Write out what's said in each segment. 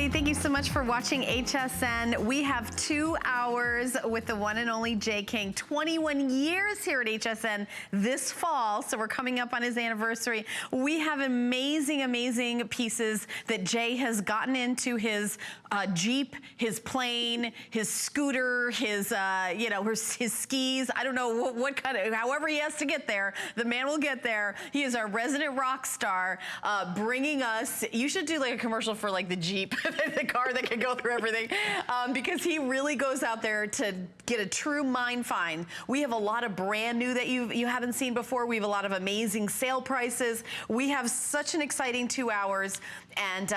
everybody. Thank you so much for watching HSN. We have 2 hours with the one and only Jay King. 21 years here at HSN this fall, so we're coming up on his anniversary. We have amazing, amazing pieces that Jay has gotten into his Jeep, his plane, his scooter, his, his skis. I don't know what kind of, however he has to get there, the man will get there. He is our resident rock star, bringing us, you should do like a commercial for like the Jeep, the car that can go through everything, because he really goes out there to get a true mind find. We have a lot of brand new that you haven't seen before. We have a lot of amazing sale prices. We have such an exciting 2 hours, and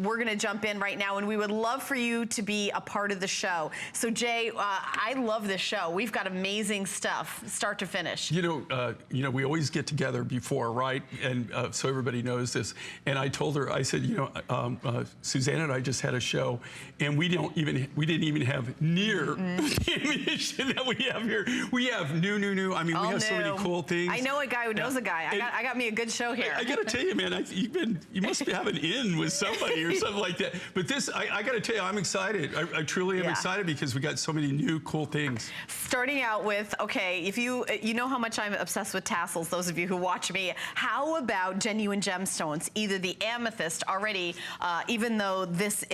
we're gonna jump in right now, and we would love for you to be a part of the show. So Jay, I love this show. We've got amazing stuff, start to finish. You know, we always get together before, right? And so everybody knows this. And I told her, I said, Susanna and I just had a show, and we didn't even have near the ammunition that we have here. We have new. I mean, we have so many cool things. I know a guy who knows a guy. I got me a good show here. I got to tell you, man, you must have an in with somebody or something like that. But this, I got to tell you, I'm excited. I truly am excited because we got so many new cool things. Starting out with, okay, if you know how much I'm obsessed with tassels, those of you who watch me, how about genuine gemstones? Either the amethyst already, even though this,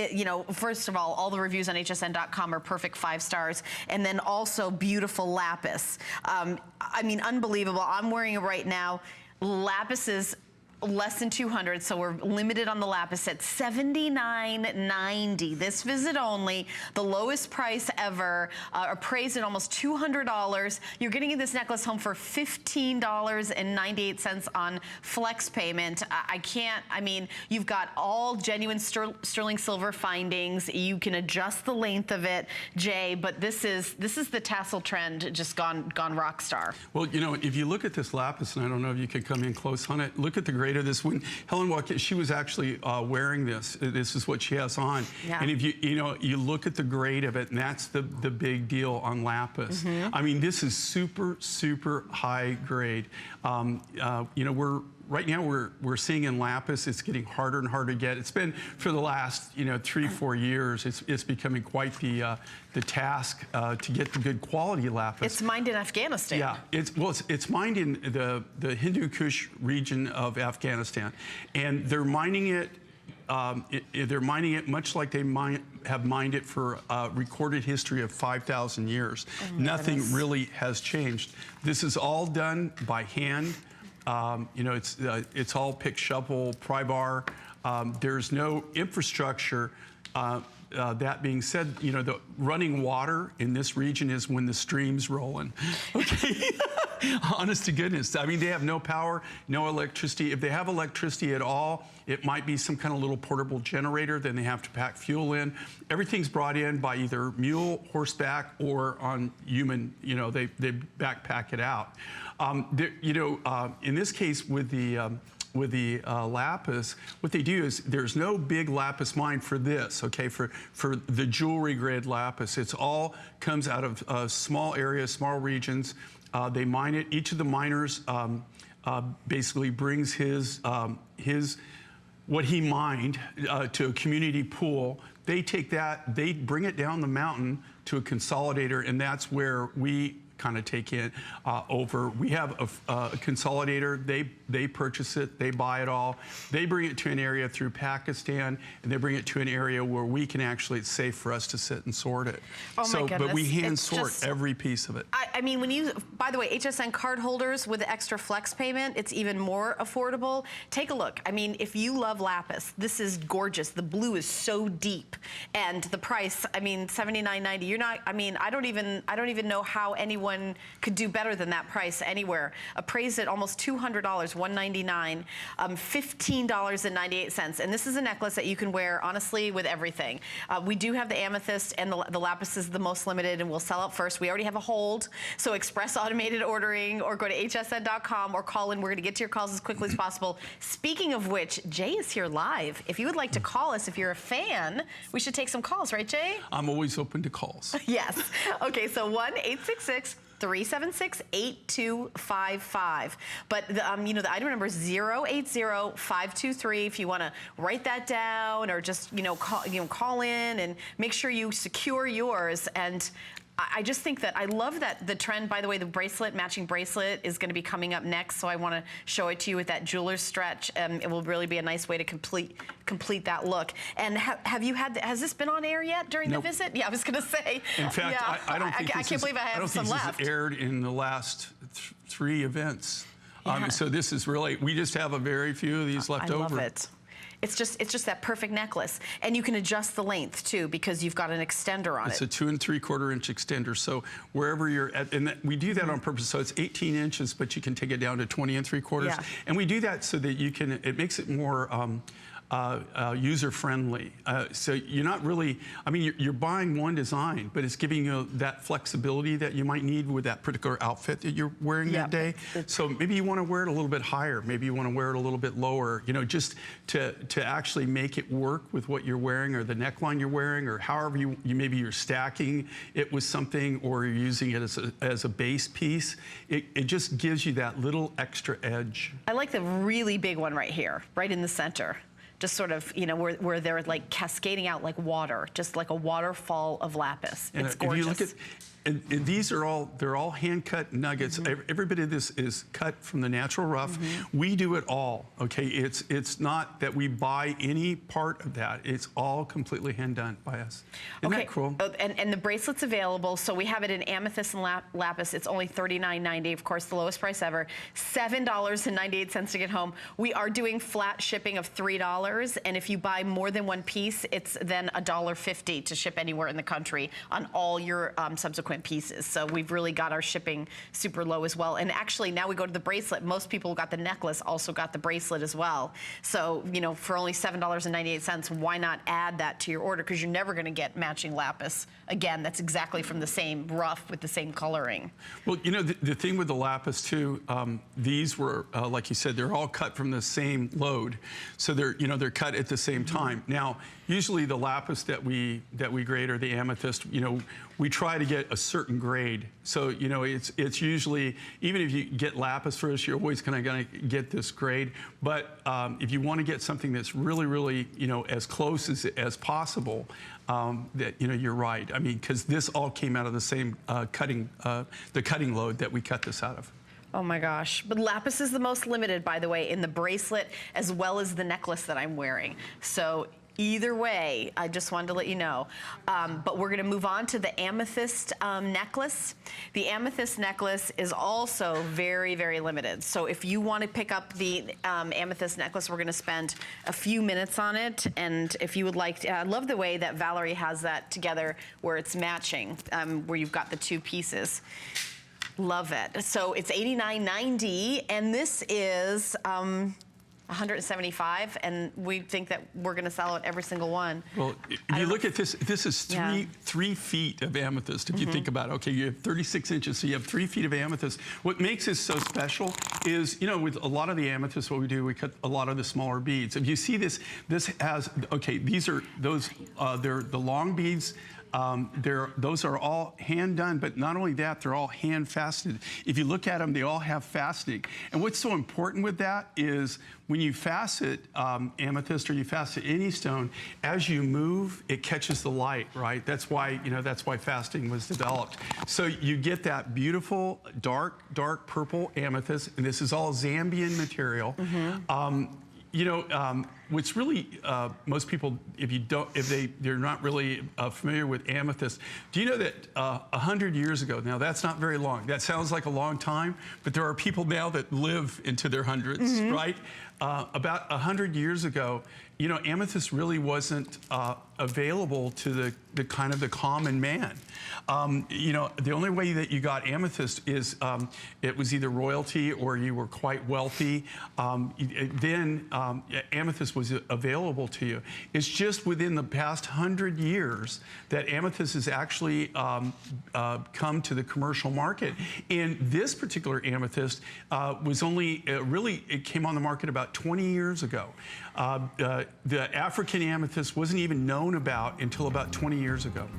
first of all the reviews on hsn.com are perfect 5 stars, and then also beautiful lapis. I mean, unbelievable. I'm wearing it right now. Lapis is less than 200, so we're limited on the lapis at $79.90. This visit only, the lowest price ever, appraised at almost $200. You're getting this necklace home for $15.98 on flex payment. You've got all genuine sterling silver findings. You can adjust the length of it, Jay, but this is the tassel trend just gone rock star. Well, if you look at this lapis, and I don't know if you could come in close on it, look at the grade of this. When Helen walked in, she was actually wearing this. This is what she has on. Yeah. And if you look at the grade of it, and that's the big deal on lapis. I mean, this is super, super high grade. Right now we're seeing in lapis, it's getting harder and harder to get. It's been for the last 3-4 years. It's becoming quite the task to get the good quality lapis. It's mined in Afghanistan. Yeah, it's mined in the Hindu Kush region of Afghanistan, and they're mining it. They're mining it much like they have mined it for recorded history of 5,000 years. Nothing really has changed. This is all done by hand. It's all pick, shovel, pry bar. There's no infrastructure. That being said, the running water in this region is when the stream's rolling. Okay, honest to goodness. I mean, they have no power, no electricity. If they have electricity at all, it might be some kind of little portable generator. Then they have to pack fuel in. Everything's brought in by either mule, horseback, or on human. They backpack it out. In this case with the lapis, what they do is there's no big lapis mine for this, okay, for the jewelry grade lapis. It's all comes out of small areas, small regions. They mine it. Each of the miners basically brings his what he mined to a community pool. They take that, they bring it down the mountain to a consolidator, and that's where we kind of take it over. We have a consolidator. They purchase it. They buy it all. They bring it to an area through Pakistan, and they bring it to an area where we can actually, it's safe for us to sit and sort it. Oh my goodness. But we hand sort every piece of it. I mean, by the way, HSN card holders with the extra flex payment, it's even more affordable. Take a look. I mean, if you love lapis, this is gorgeous. The blue is so deep, and the price, I mean, $79.90. You're not, I mean, I don't even know how anyone could do better than that price anywhere. Appraised at almost $200, $199, $15.98. And this is a necklace that you can wear, honestly, with everything. We do have the amethyst, and the lapis is the most limited, and we'll sell out first. We already have a hold, so express automated ordering, or go to hsn.com, or call in. We're going to get to your calls as quickly as possible. Speaking of which, Jay is here live. If you would like to call us, if you're a fan, we should take some calls, right, Jay? I'm always open to calls. Yes. Okay, so 1-866 376-8255. But you know, the item number is 080523. If you want to write that down, or just call in and make sure you secure yours. And I just think that I love that the trend. By the way, the matching bracelet is going to be coming up next, so I want to show it to you with that jeweler's stretch. It will really be a nice way to complete that look. And has this been on air yet during the visit? Yeah, I was going to say. In fact, yeah, I don't think I can't believe I have some left. This has aired in the last 3 events. Yeah. So this is really, we just have a very few of these left over. I love it. It's just that perfect necklace, and you can adjust the length too because you've got an extender on it. It's a 2 3/4 inch extender. So wherever you're at, and we do that on purpose. So it's 18 inches, but you can take it down to 20 3/4. Yeah. And we do that so that you can. It makes it more user-friendly. So you're not really, I mean, you're buying one design, but it's giving you that flexibility that you might need with that particular outfit that you're wearing that day. So maybe you want to wear it a little bit higher. Maybe you want to wear it a little bit lower, just to actually make it work with what you're wearing, or the neckline you're wearing, or however maybe you're stacking it with something, or you're using it as a base piece. It just gives you that little extra edge. I like the really big one right here, right in the center. Just sort of, where they're like cascading out like water, just like a waterfall of lapis. And it's gorgeous. If you look at, and these are they're all hand-cut nuggets. Every bit of this is cut from the natural rough. We do it all, okay? It's not that we buy any part of that. It's all completely hand-done by us. Isn't that cool? And the bracelet's available. So we have it in amethyst and lapis. It's only $39.90, of course, the lowest price ever. $7.98 to get home. We are doing flat shipping of $3, and if you buy more than one piece, it's then $1.50 to ship anywhere in the country on all your subsequent pieces. So we've really got our shipping super low as well. And actually, now we go to the bracelet. Most people who got the necklace also got the bracelet as well. So, for only $7.98, why not add that to your order? Because you're never going to get matching lapis. Again, that's exactly from the same rough with the same coloring. Well, the thing with the lapis too, these were, like you said, they're all cut from the same load. So they're cut at the same time. Now, usually the lapis that we grade, or the amethyst, we try to get a certain grade. So, it's usually, even if you get lapis first, you're always going to get this grade. But if you want to get something that's really, really, as close as possible, that, you're right. I mean, because this all came out of the same the cutting load that we cut this out of. Oh my gosh. But lapis is the most limited, by the way, in the bracelet as well as the necklace that I'm wearing. So either way, I just wanted to let you know. But we're going to move on to the amethyst necklace. The amethyst necklace is also very, very limited. So if you want to pick up the amethyst necklace, we're going to spend a few minutes on it. And if you would like to, I love the way that Valerie has that together where it's matching, where you've got the two pieces. Love it. So it's $89.90, and this is $175, and we think that we're going to sell out every single one. Well, if you look at this, this is three feet of amethyst. If you think about it, okay, you have 36 inches, so you have 3 feet of amethyst. What makes this so special is, with a lot of the amethyst, what we do, we cut a lot of the smaller beads. If you see this has, okay, these are those, they're the long beads. Those are all hand done, but not only that, they're all hand faceted. If you look at them, they all have faceting. And what's so important with that is when you facet amethyst, or you facet any stone, as you move, it catches the light, right? That's why, that's why faceting was developed. So you get that beautiful dark purple amethyst, and this is all Zambian material. What's really, most people, if they're not really familiar with amethyst, do you know that 100 years ago, now that's not very long, that sounds like a long time, but there are people now that live into their hundreds, right? About 100 years ago, amethyst really wasn't available to the kind of the common man. The only way that you got amethyst is it was either royalty or you were quite wealthy. Then amethyst was available to you. It's just within the past 100 years that amethyst has actually come to the commercial market. And this particular amethyst was only it came on the market about 20 years ago. The African amethyst wasn't even known about until about 20 years ago.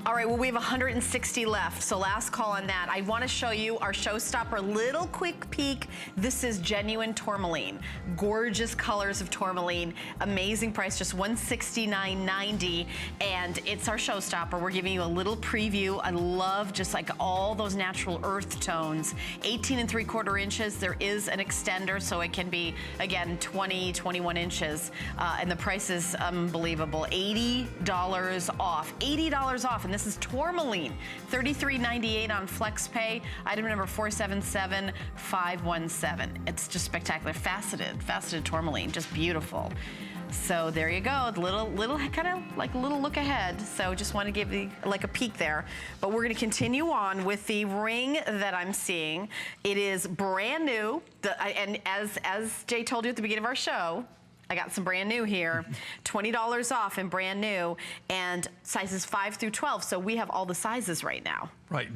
All right, well, we have 160 left, so last call on that. I want to show you our showstopper, little quick peek. This is genuine tourmaline. Gorgeous colors of tourmaline. Amazing price, just $169.90, and it's our showstopper. We're giving you a little preview. I love just like all those natural earth tones. 18 3/4 inches. There is an extender, so it can be, again, 20, 21 inches, and the price is unbelievable. $80 off. $80 off, and this is tourmaline. $33.98 on FlexPay. Item number 477517. It's just spectacular. Faceted tourmaline, just beautiful. So there you go, little kind of like a little look ahead. So just want to give you like a peek there. But we're going to continue on with the ring that I'm seeing. It is brand new, and as Jay told you at the beginning of our show, I got some brand new here. $20 off and brand new, and sizes 5 through 12. So we have all the sizes right now. Right.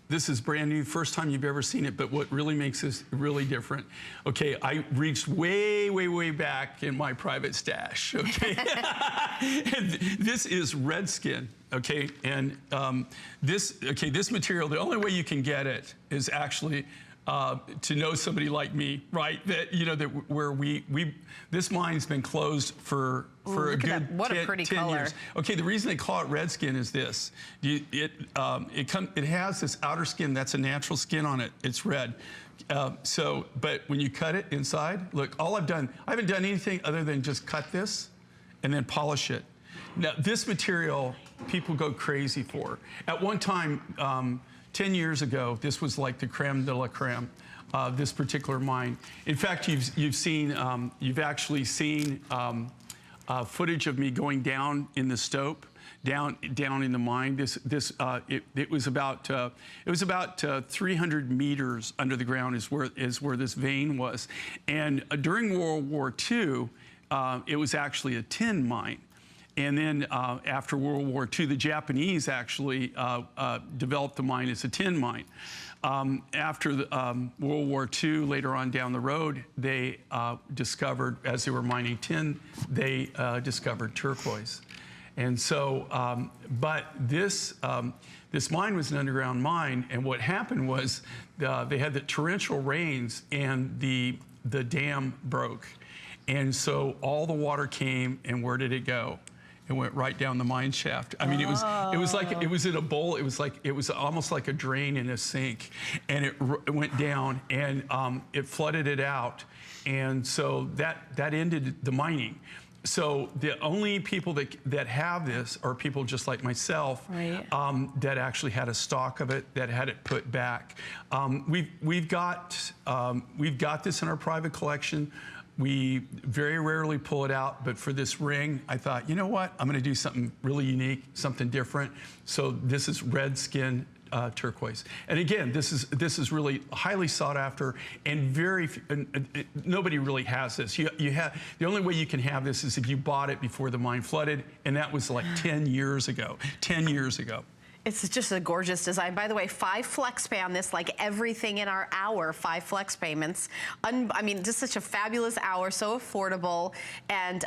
This is brand new, first time you've ever seen it, but what really makes this really different, okay, I reached way, way, way back in my private stash, okay? This is Redskin, okay? And this material, the only way you can get it is actually to know somebody like me, right? That, you know, that where this mine's been closed for a good 10 years. Okay, the reason they call it Redskin is this. It has this outer skin, that's a natural skin on it. It's red. But when you cut it inside, look, I haven't done anything other than just cut this and then polish it. Now, this material, people go crazy for. At one time, 10 years ago, this was like the creme de la creme, this particular mine. In fact, you've actually seen footage of me going down in the stope, down in the mine. It was about 300 meters under the ground is where this vein was, and during World War II, it was actually a tin mine. And then after World War II, the Japanese actually developed the mine as a tin mine. After World War II, later on down the road, they discovered, as they were mining tin, they discovered turquoise. And so, but this mine was an underground mine, and what happened was they had the torrential rains, and the dam broke. And so all the water came, and where did it go? It went right down the mine shaft. I mean, it was in a bowl. It was almost like a drain in a sink, and it went down, and it flooded it out, and so that ended the mining. So the only people that have this are people just like myself, right, that actually had a stock of it, that had it put back. We've got this in our private collection. We very rarely pull it out, but for this ring, I thought, you know what? I'm going to do something really unique, something different. So this is Redskin turquoise, and again, this is really highly sought after, and nobody really has this. The only way you can have this is if you bought it before the mine flooded, and that was like 10 years ago. 10 years ago. It's just a gorgeous design. By the way, 5 flex pay on this, like everything in our hour, 5 flex payments. I mean, just such a fabulous hour, so affordable. And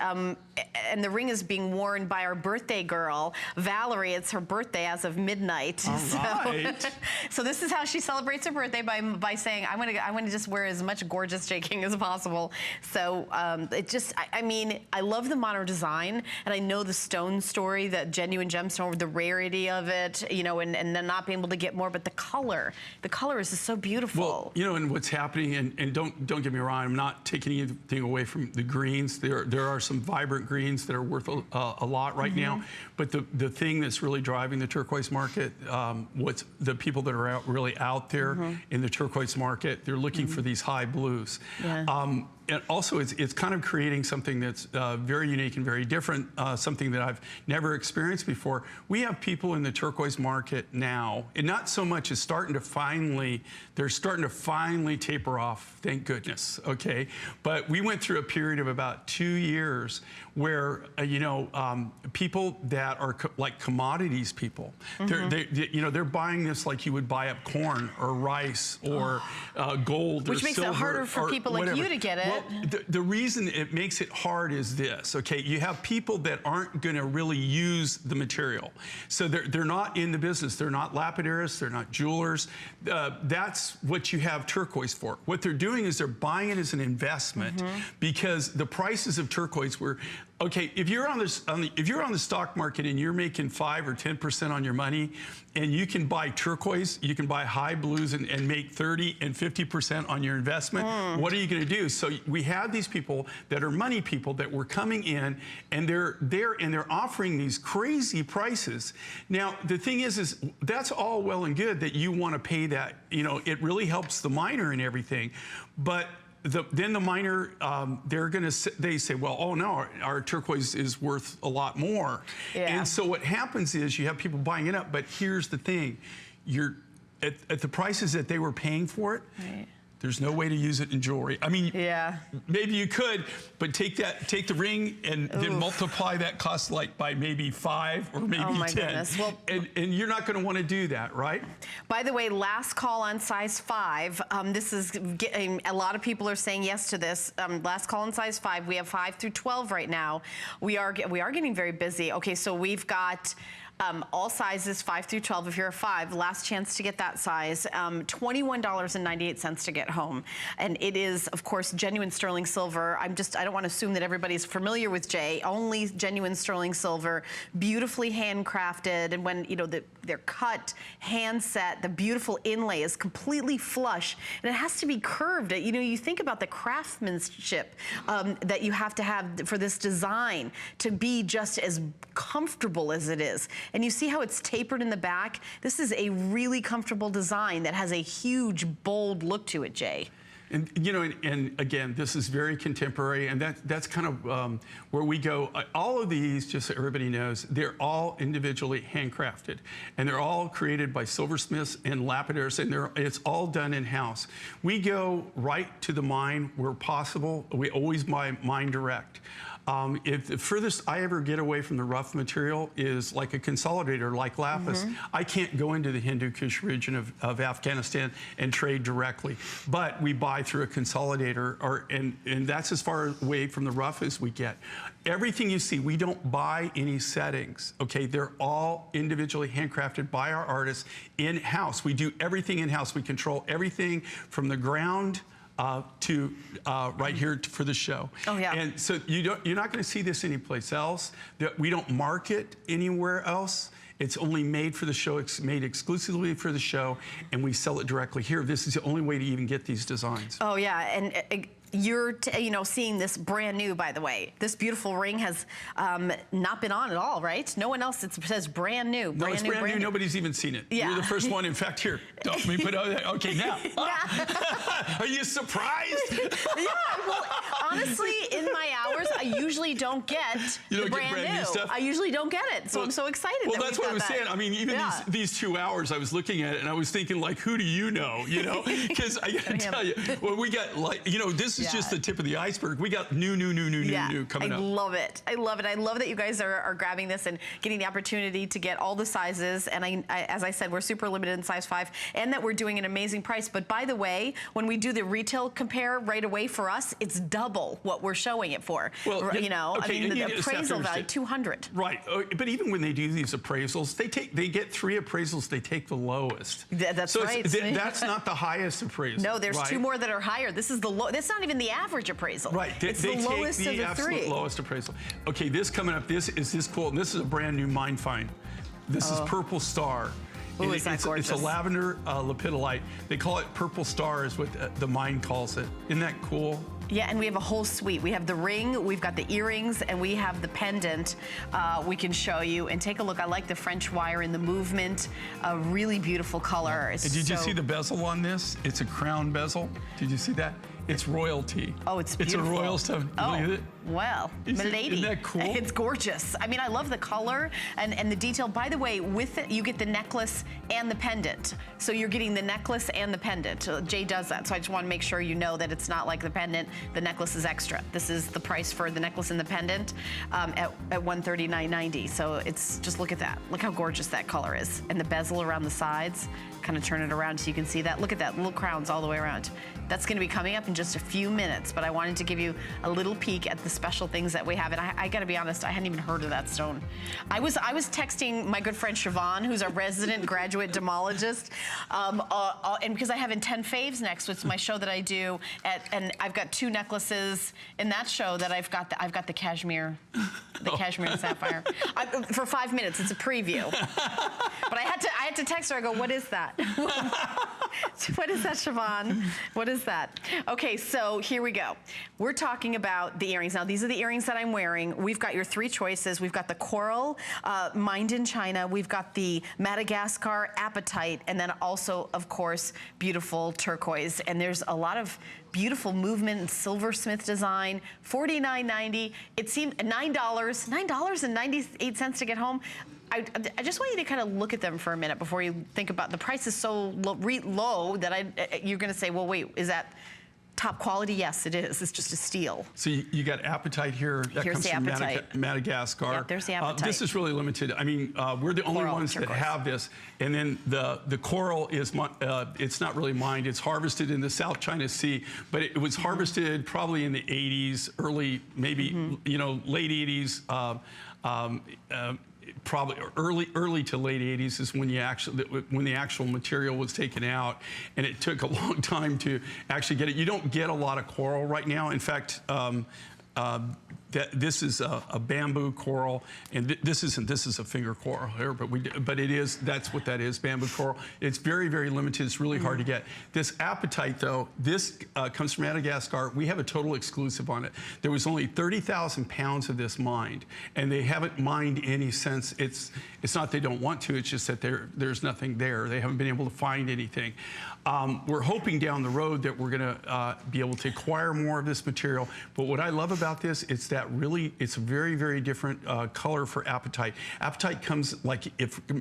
the ring is being worn by our birthday girl, Valerie. It's her birthday as of midnight. All right. So this is how she celebrates her birthday, by saying, I want to just wear as much gorgeous Jay King as possible. So I mean, I love the modern design, and I know the stone story, the genuine gemstone, the rarity of it, you know, and then not being able to get more, but the color is just so beautiful. Well, you know, and what's happening, and don't get me wrong, I'm not taking anything away from the greens. There are some vibrant greens that are worth a lot right now, but the thing that's really driving the turquoise market, what's the people that are really out there in the turquoise market, they're looking for these high blues. Yeah. and also it's kind of creating something that's very unique and very different, something that I've never experienced before. We have people in the turquoise market now, and not so much as they're starting to finally taper off, thank goodness, okay? But we went through a period of about 2 years where, people that are like commodities people, they're buying this like you would buy up corn or rice or gold Which or makes silver it harder for people like you to get it. Well, the reason it makes it hard is this, okay? You have people that aren't going to really use the material. So they're not in the business. They're not lapidarists. They're not jewelers. That's what you have turquoise for. What they're doing is they're buying it as an investment because the prices of turquoise were, okay, if you're on the stock market and you're making 5 or 10% on your money, and you can buy turquoise, you can buy high blues and make 30 and 50% on your investment, what are you going to do? So we have these people that are money people that were coming in, and they're offering these crazy prices. Now the thing is that's all well and good that you want to pay that. It really helps the miner and everything, but then the miner, they say, well, oh no, our turquoise is worth a lot more. Yeah. And so what happens is you have people buying it up, but here's the thing, you're at the prices that they were paying for it, right. There's no way to use it in jewelry. I mean, maybe you could, but take the ring and then multiply that cost like by maybe 5 or maybe 10. Goodness. Well, and you're not going to want to do that, right? By the way, last call on size 5. This is getting, a lot of people are saying yes to this. Last call on size 5. We have 5 through 12 right now. We are getting very busy. Okay, so we've got all sizes 5 through 12. If you're a 5, last chance to get that size. $21.98 to get home, and it is, of course, genuine sterling silver. I don't want to assume that everybody's familiar with Jay. Only genuine sterling silver, beautifully handcrafted, and when they're cut, hand set, the beautiful inlay is completely flush, and it has to be curved. You think about the craftsmanship that you have to have for this design to be just as comfortable as it is. And you see how it's tapered in the back? This is a really comfortable design that has a huge, bold look to it, Jay. And and again, this is very contemporary, and that's kind of where we go. All of these, just so everybody knows, they're all individually handcrafted, and they're all created by silversmiths and lapidaries, and it's all done in-house. We go right to the mine where possible. We always buy mine direct. If the furthest I ever get away from the rough material is like a consolidator, like Lapis, I can't go into the Hindu Kush region of Afghanistan and trade directly. But we buy through a consolidator, and that's as far away from the rough as we get. Everything you see, we don't buy any settings, okay? They're all individually handcrafted by our artists in-house. We do everything in-house. We control everything from the ground to right here for the show. Oh yeah. And so you're not going to see this anyplace else. We don't market anywhere else. It's only made for the show. It's made exclusively for the show, and we sell it directly here. This is the only way to even get these designs. Oh yeah, and you're seeing this brand new, by the way. This beautiful ring has not been on at all, right? No one else. It says brand new. No, it's brand new. Nobody's even seen it. Yeah. You're the first one. In fact, here, let me put it. Okay, now. Are you surprised? Yeah. Well, honestly, in my hours, I usually don't get the brand new stuff. I usually don't get it, so I'm so excited. Well, that's what I was saying. I mean, even these 2 hours, I was looking at it and I was thinking, like, who do you know? Because I got to tell you, well, we got this is just the tip of the iceberg. We got new coming up. I love it. I love it. I love that you guys are grabbing this and getting the opportunity to get all the sizes. And I as I said, we're super limited in size 5, and that we're doing an amazing price. But by the way, when we do the retail compare right away for us, it's double what we're showing it for. Well, okay, I mean, the appraisal value, $200. Right. But even when they do these appraisals, they get 3 appraisals. They take the lowest. That's right. That's not the highest appraisal. No, there's 2 more that are higher. This is the low. That's not even the average appraisal. Right. It's the lowest of the 3. Absolute lowest appraisal. Okay, this coming up. This is cool. And this is a brand new mine find. This is Purple Star. Ooh, is that gorgeous? It's a lavender lepidolite. They call it Purple Star, is what the mine calls it. Isn't that cool? Yeah, and we have a whole suite. We have the ring, we've got the earrings, and we have the pendant we can show you. And take a look. I like the French wire in the movement. A really beautiful color. And did you see the bezel on this? It's a crown bezel. Did you see that? It's royalty. Oh, it's beautiful. It's a royal stone. Oh, Look at it. well, milady. Isn't that cool? It's gorgeous. I mean, I love the color and the detail. By the way, with it, you get the necklace and the pendant. So you're getting the necklace and the pendant. Jay does that. So I just want to make sure you know that it's not like the pendant. The necklace is extra. This is the price for the necklace and the pendant at $139.90. So it's just, look at that. Look how gorgeous that color is. And the bezel around the sides. Kind of turn it around so you can see that. Look at that, little crowns all the way around. That's going to be coming up in just a few minutes, but I wanted to give you a little peek at the special things that we have. And I got to be honest, I hadn't even heard of that stone. I was texting my good friend Siobhan, who's a resident graduate demologist, and because I have in 10 Faves next, which is my show that I do, and I've got 2 necklaces in that show that I've got the cashmere, cashmere sapphire. For 5 minutes, it's a preview. But I had to text her. I go, what is that? What is that, Siobhan? What is that? Okay, so here we go. We're talking about the earrings. Now, these are the earrings that I'm wearing. We've got your 3 choices. We've got the coral, mined in China. We've got the Madagascar apatite, and then also, of course, beautiful turquoise. And there's a lot of beautiful movement and silversmith design. $49.90. It seemed $9.98 to get home. I just want you to kind of look at them for a minute before you think about the price is so low that you're going to say, well, wait, is that top quality? Yes, it is. It's just a steal. So you got apatite here. That Here's comes the from apatite. Madagascar. Yep, there's the apatite. This is really limited. I mean, we're the only Coral, ones that turquoise. have this. And then the coral is, it's not really mined. It's harvested in the South China Sea, but it was harvested probably in the 80s, early, maybe, late 80s. Probably early to late 80s is when the actual material was taken out, and it took a long time to actually get it. You don't get a lot of coral right now. In fact, this is a bamboo coral, and this is a finger coral here, but it is, that's what that is, bamboo coral. It's very, very limited. It's really hard to get. This apatite, though, this comes from Madagascar. We have a total exclusive on it. There was only 30,000 pounds of this mined, and they haven't mined any since. It's not they don't want to. It's just that there's nothing there. They haven't been able to find anything. We're hoping down the road that we're going to be able to acquire more of this material. But what I love about this, it's that it's a very, very different color for apatite. Apatite comes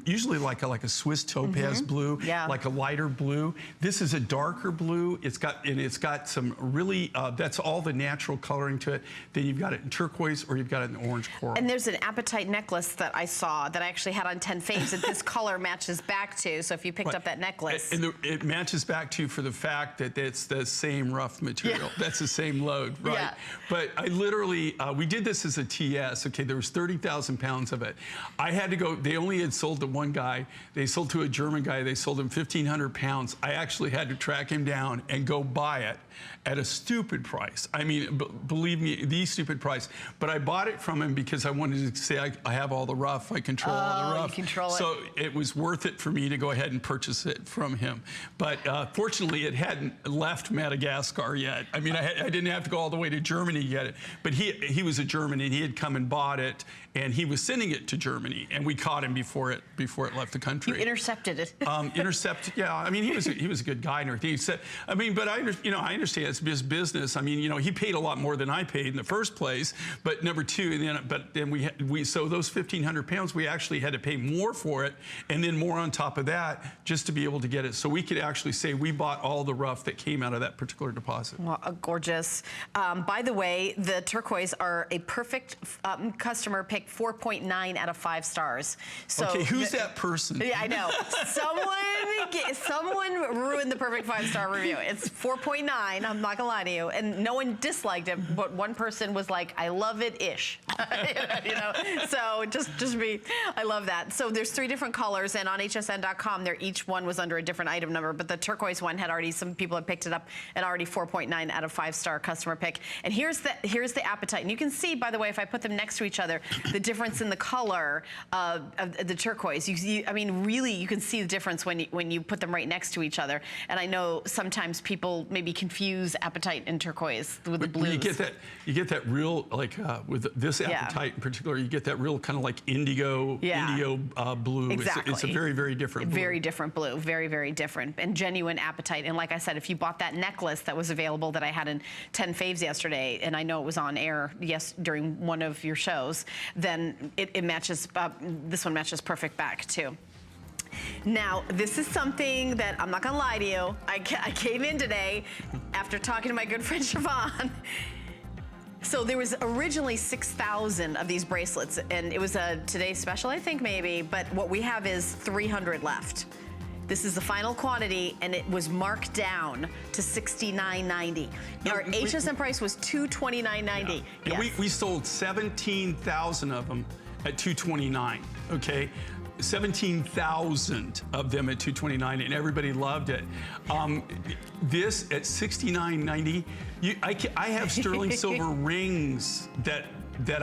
usually like a Swiss topaz blue, like a lighter blue. This is a darker blue. It's got some really, that's all the natural coloring to it. Then you've got it in turquoise or you've got it in orange coral. And there's an apatite necklace that I saw that I actually had on 10 Faves that this color matches back to. So if you picked up that necklace. And it matches back to for the fact that it's the same rough material. That's the same load, right? Yeah. But I literally, we did this as a TS. Okay, there was 30,000 pounds of it. I had to go, they only had sold to one guy. They sold to a German guy. They sold him 1,500 pounds. I actually had to track him down and go buy it at a stupid price. I mean, believe me, the stupid price. But I bought it from him because I wanted to say I have all the rough. I control all the rough. You control it. So it was worth it for me to go ahead and purchase it from him. But fortunately, it hadn't left Madagascar yet. I mean, I didn't have to go all the way to Germany to get it. But he was a German, and he had come and bought it, and he was sending it to Germany, and we caught him before it left the country. You intercepted it. Intercepted, yeah. I mean, he was a good guy and everything. He said, I mean, but I understand it's his business. I mean, he paid a lot more than I paid in the first place. But number two, then we so those 1,500 pounds, we actually had to pay more for it, and then more on top of that just to be able to get it. So we could actually say we bought all the rough that came out of that particular deposit. Well, gorgeous. By the way, the turquoise are a perfect customer pick, 4.9 out of 5 stars. So okay, who's that person? Yeah, I know. Someone ruined the perfect 5-star review. It's 4.9. I'm not gonna lie to you, and no one disliked it, but one person was like, "I love it-ish." So just me. I love that. So there's 3 different colors, and on hsn.com, each one was under a different item number. But the turquoise one had some people had picked it up at already 4.9 out of 5-star customer pick. And here's the apatite. And you can see, by the way, if I put them next to each other, the difference in the color of the turquoise. I mean, really, you can see the difference when you put them right next to each other. And I know sometimes people maybe confuse apatite and turquoise with the blues. You get that real, like with this apatite in particular, you get that real kind of like indigo blue. Exactly. It's a very, very different blue. Very different blue, very, very different, and genuine apatite. And like I said, if you bought that necklace that was available that I had in 10 faves yesterday, and I know it was on air during one of your shows, then it matches, this one matches perfect back too. Now, this is something that I'm not gonna lie to you. I came in today after talking to my good friend Siobhan. So there was originally 6,000 of these bracelets, and it was a today's special, I think maybe, but what we have is 300 left. This is the final quantity, and it was marked down to $69.90. Our HSN price was $229.90. Yeah. And we sold 17,000 of them at $229, okay? 17,000 of them at $229, and everybody loved it. This at $69.90, I have sterling silver rings that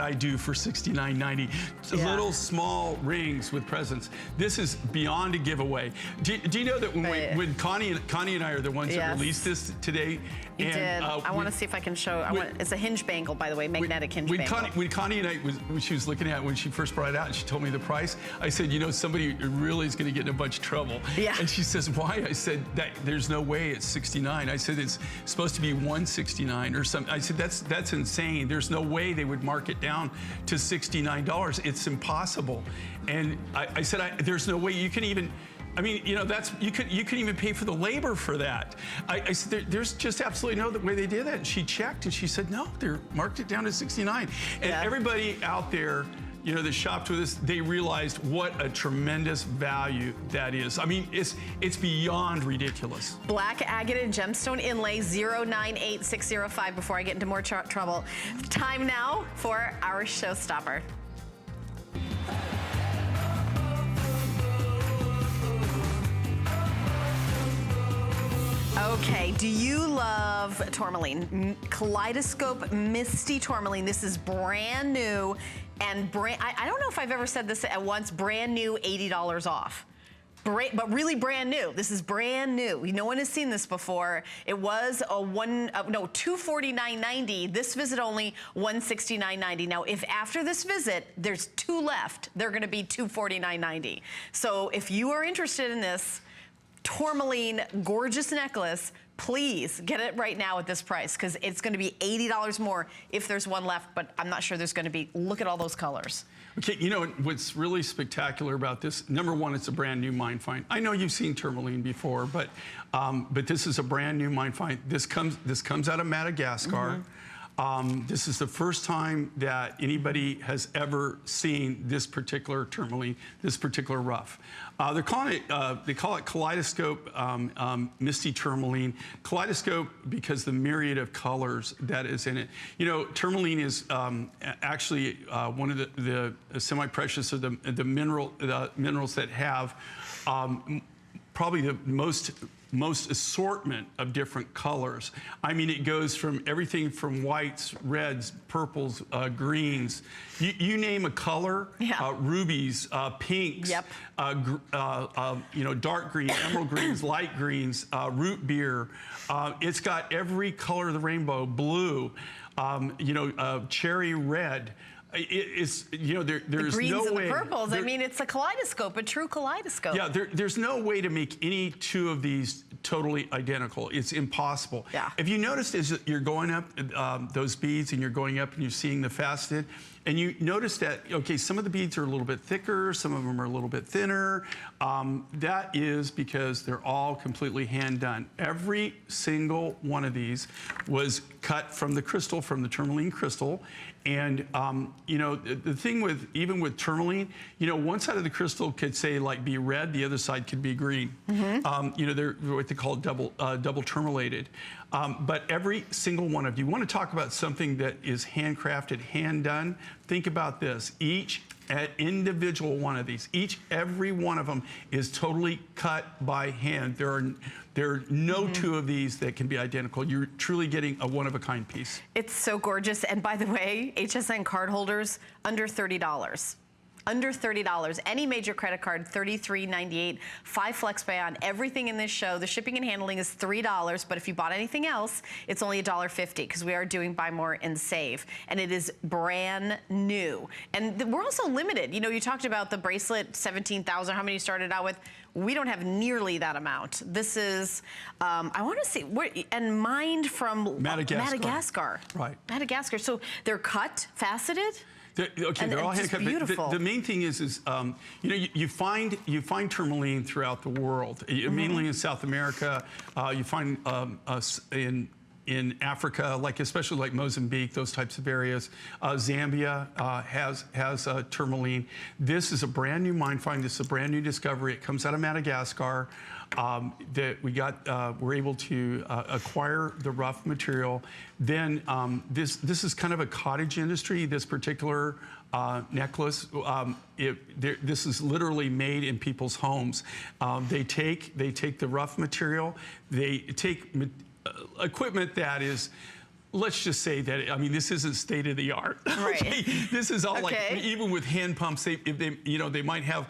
I do for $69.90. Little small rings with presents. This is beyond a giveaway. Do you know that when Connie and I are the ones that released this today? You did. I want to see if I can show. It's a hinge bangle, by the way, magnetic hinge bangle. When Connie and I, when she was looking at it, when she first brought it out and she told me the price, I said, you know, somebody really is going to get in a bunch of trouble. Yeah. And she says, why? I said, there's no way it's 69. I said, it's supposed to be 169 or something. I said, that's insane. There's no way they would mark it down to $69. It's impossible. And I said, there's no way you can even. I mean, you know, you could even pay for the labor for that. I said, there's just absolutely no way they did that. And she checked and she said, no, they marked it down to 69. And everybody out there, you know, that shopped with us, they realized what a tremendous value that is. I mean, it's beyond ridiculous. Black agate and gemstone inlay 098605 before I get into more trouble. Time now for our showstopper. Okay, do you love tourmaline? Kaleidoscope Misty Tourmaline. This is brand new and I don't know if I've ever said this at once, brand new, $80 off. But really brand new. This is brand new. No one has seen this before. It was $249.90. This visit only $169.90. Now, if after this visit there's 2 left, they're going to be $249.90. So if you are interested in this tourmaline gorgeous necklace, please get it right now at this price, because it's going to be $80 more if there's one left, but I'm not sure there's going to be. Look at all those colors. Okay, you know what's really spectacular about this? Number one, it's a brand new mine find. I know you've seen tourmaline before, but this is a brand new mine find. This comes out of Madagascar. This is the first time that anybody has ever seen this particular tourmaline, this particular rough. They call it Kaleidoscope Misty Tourmaline. Kaleidoscope because the myriad of colors that is in it. You know, tourmaline is actually one of the semi-precious of the minerals that have probably the most assortment of different colors. I mean, it goes from everything from whites, reds, purples, greens. You name a color, rubies, pinks, you know, dark green, emerald greens, light greens, root beer. It's got every color of the rainbow, blue, you know, cherry red. It's, you know, there's no way. The greens and the purples. I mean, it's a kaleidoscope, a true kaleidoscope. Yeah, there's no way to make any 2 of these totally identical. It's impossible. Yeah. If you noticed as you're going up those beads and you're going up and you're seeing the faceted, and you notice that, okay, some of the beads are a little bit thicker, some of them are a little bit thinner. That is because they're all completely hand done. Every single one of these was cut from the crystal, from the tourmaline crystal. And, you know, the thing with, even with tourmaline, you know, one side of the crystal could say like be red, the other side could be green. You know, they're what they call double tourmalated. But every single one of you want to talk about something that is handcrafted, hand done. Think about this. Each an individual one of these. Every one of them is totally cut by hand. There are no two of these that can be identical. You're truly getting a one-of-a-kind piece. It's so gorgeous. And by the way, HSN card holders, under $30. Under $30. Any major credit card, $33.98. 5 FlexPay on everything in this show. The shipping and handling is $3, but if you bought anything else, it's only $1.50 because we are doing buy more and save. And it is brand new. And we're also limited. You know, you talked about the bracelet, 17,000, how many you started out with? We don't have nearly that amount. This is, I want to see, and mined from Madagascar. Right. Madagascar. So they're cut, faceted? They're all hand cut. Beautiful. The main thing is you know, you find tourmaline throughout the world, mainly in South America. You find us in Africa, especially like Mozambique, those types of areas. Zambia has tourmaline. This is a brand new mine find. This is a brand new discovery. It comes out of Madagascar. That we're able to acquire the rough material. Then this is kind of a cottage industry. This particular necklace, this is literally made in people's homes. They take the rough material. They take equipment that is, let's just say that, I mean, this isn't state of the art. Right. Okay? This is all like, even with hand pumps, they might have,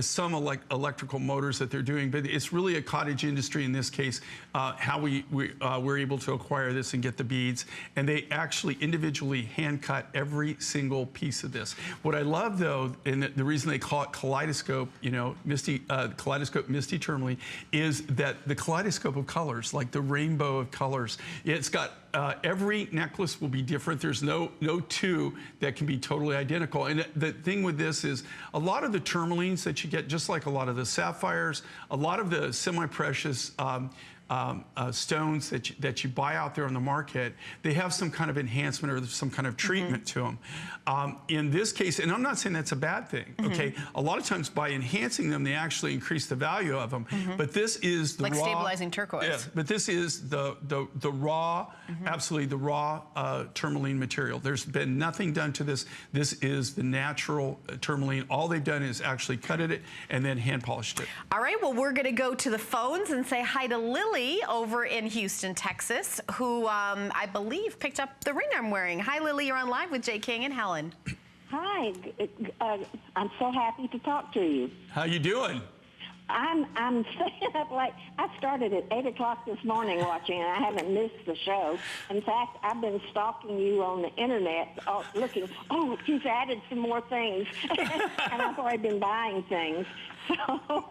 some electrical motors that they're doing, but it's really a cottage industry in this case, how we're able to acquire this and get the beads. And they actually individually hand cut every single piece of this. What I love though, and the reason they call it kaleidoscope, kaleidoscope Misty Tourmaline, is that the kaleidoscope of colors, like the rainbow of colors, it's got every necklace will be different. There's no two that can be totally identical. And the thing with this is a lot of the tourmalines that you get, just like a lot of the sapphires, a lot of the semi-precious stones that you buy out there on the market, they have some kind of enhancement or some kind of treatment to them. In this case, and I'm not saying that's a bad thing, okay? A lot of times by enhancing them, they actually increase the value of them. But this is the raw, stabilizing turquoise. Yeah, but this is the raw, absolutely the raw tourmaline material. There's been nothing done to this. This is the natural tourmaline. All they've done is actually cutted it and then hand polished it. All right, well, we're gonna go to the phones and say hi to Lily over in Houston, Texas, who I believe picked up the ring I'm wearing. Hi, Lily, you're on live with Jay King and Helen. Hi, I'm so happy to talk to you. How you doing? I'm staying up late. I started at 8 o'clock this morning watching, and I haven't missed the show. In fact, I've been stalking you on the internet, looking, you've added some more things. And I've already been buying things. So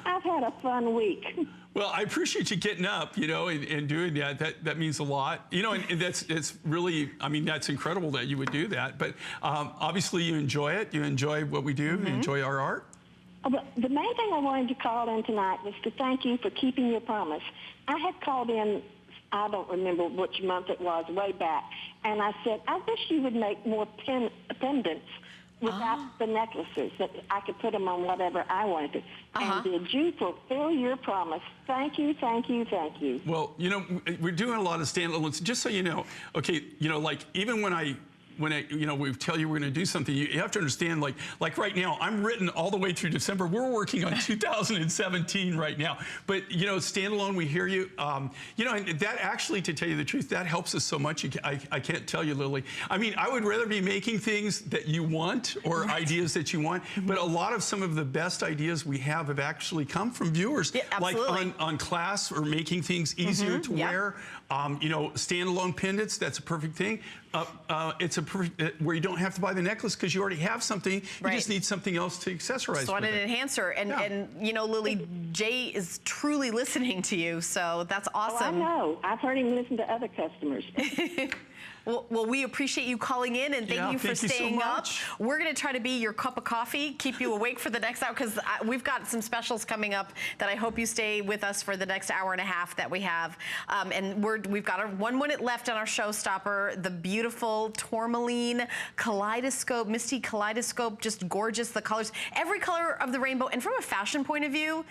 I've had a fun week. Well, I appreciate you getting up, and doing that. That means a lot. And it's really, I mean, that's incredible that you would do that. But obviously you enjoy it. You enjoy what we do. You enjoy our art. But the main thing I wanted to call in tonight was to thank you for keeping your promise. I had called in, I don't remember which month it was, way back, and I said, I wish you would make more pendants without the necklaces, that I could put them on whatever I wanted. And did you fulfill your promise? Thank you, thank you, thank you. Well, we're doing a lot of standalones. Just so you know, okay, like even when we tell you we're going to do something, you have to understand, like right now, I'm written all the way through December. We're working on 2017 right now. But, standalone, we hear you. And that actually, to tell you the truth, that helps us so much. I can't tell you, Lily. I mean, I would rather be making things that you want or ideas that you want. But a lot of some of the best ideas we have actually come from viewers. Yeah, like on class or making things easier to wear. Standalone pendants, that's a perfect thing. It's a perfect, where you don't have to buy the necklace because you already have something. You just need something else to accessorize. So on an enhancer. And Lily, Jay is truly listening to you, so that's awesome. Oh, I know. I've heard him listen to other customers. Well, we appreciate you calling in, and thank you for staying up. We're going to try to be your cup of coffee, keep you awake for the next hour, because we've got some specials coming up that I hope you stay with us for the next hour and a half that we have. And we've got 1 minute left on our showstopper, the beautiful tourmaline kaleidoscope, Misty kaleidoscope, just gorgeous, the colors, every color of the rainbow. And from a fashion point of view,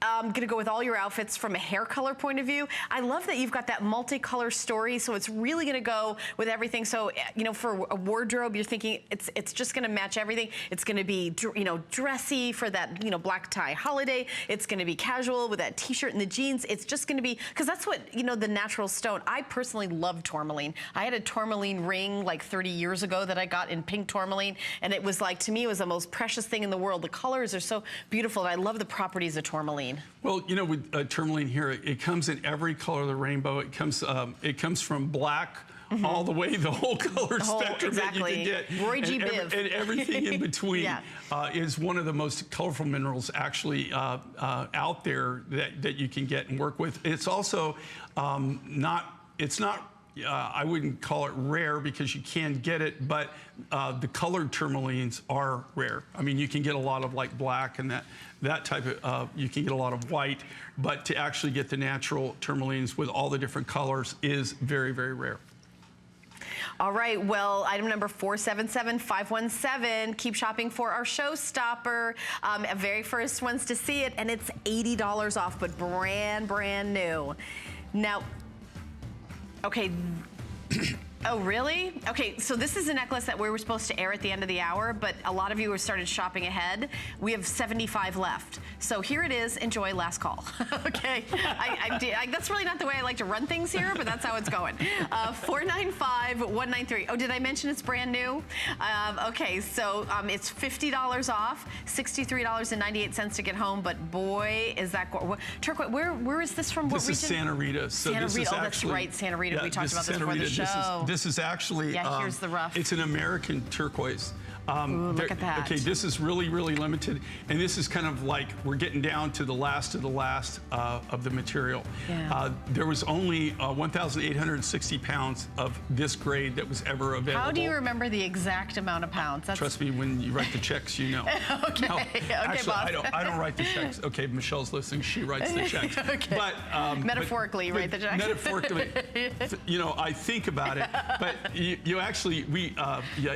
I'm gonna go with all your outfits from a hair color point of view. I love that you've got that multicolor story, so it's really gonna go with with everything. So, you know, for a wardrobe, you're thinking it's just going to match everything. It's going to be, you know, dressy for that, you know, black tie holiday. It's going to be casual with that t-shirt and the jeans. It's just going to be, because that's what, you know, the natural stone. I personally love tourmaline. I had a tourmaline ring like 30 years ago that I got in pink tourmaline, and it was like, to me, it was the most precious thing in the world. The colors are so beautiful, and I love the properties of tourmaline. Well, you know, with tourmaline here, it comes in every color of the rainbow. It comes from black all the way, the whole color spectrum that you can get. Roy G. Biv. And everything in between Yeah. is one of the most colorful minerals actually out there that you can get and work with. It's also it's not, I wouldn't call it rare because you can get it, but the colored tourmalines are rare. I mean, you can get a lot of like black and that type of, you can get a lot of white, but to actually get the natural tourmalines with all the different colors is very, very rare. All right, well, item number 477517. Keep shopping for our showstopper. Very first ones to see it, and it's $80 off, but brand new. Now, okay. Oh, really? Okay, so this is a necklace that we were supposed to air at the end of the hour, but a lot of you have started shopping ahead. We have 75 left. So here it is. Enjoy, last call. Okay, that's really not the way I like to run things here, but that's how it's going. 495193. Oh, did I mention it's brand new? Okay, so it's $50 off, $63.98 to get home, but boy, is that turquoise. Where is this from? This what is Santa Rita. So Santa this Rita. is Oh, actually, that's right, Santa Rita. Yeah, We talked about this Santa before the Rita. show. This is actually, yeah, here's the rough. It's an American turquoise. Ooh, look at that. Okay, this is really, really limited, and this is kind of like we're getting down to the last of the last of the material. Yeah. There was only 1,860 pounds of this grade that was ever available. How do you remember the exact amount of pounds? Trust me, when you write the checks, you know. Okay, No, okay, actually, boss. I don't write the checks. Okay, Michelle's listening. She writes the checks. Okay. But Metaphorically, you write the checks. Metaphorically, you know, I think about it, but you actually